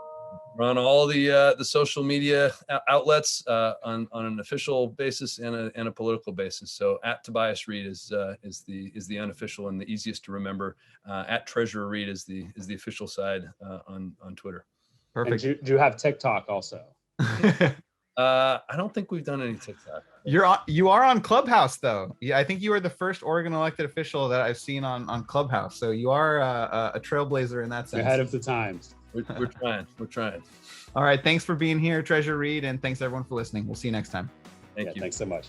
We're on all the social media outlets on an official basis and a political basis. So at Tobias Read is the unofficial and the easiest to remember. At Treasurer Read is the official side on Twitter. Perfect. And do you have TikTok also? I don't think we've done any TikTok. You are on Clubhouse though. Yeah, I think you are the first Oregon elected official that I've seen on Clubhouse. So you are a trailblazer in that sense. Ahead of the times. We're trying. All right. Thanks for being here, Treasurer Read, and thanks everyone for listening. We'll see you next time. Thank you. Thanks so much.